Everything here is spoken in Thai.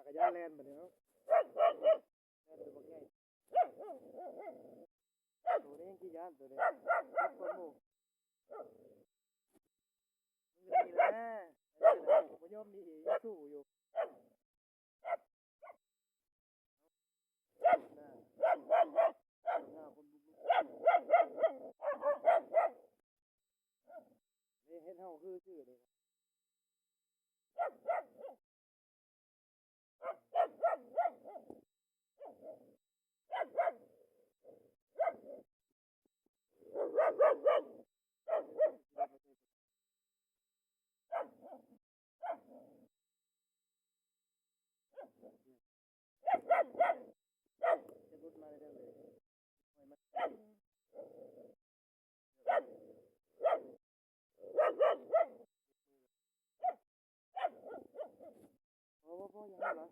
กระยานแลนไปแล้วแลนไปบักใหญ่ตัวนี้กี่ยานตัวนี้ทุกคนหมู่มึงนี่แหละผมยอมนี่ยังสู้อยู่หน้าคนบุกนี่เฮ็ดเฮาคือชื่อเลยจะรุดมาได้เลยพอยังไงล่ะ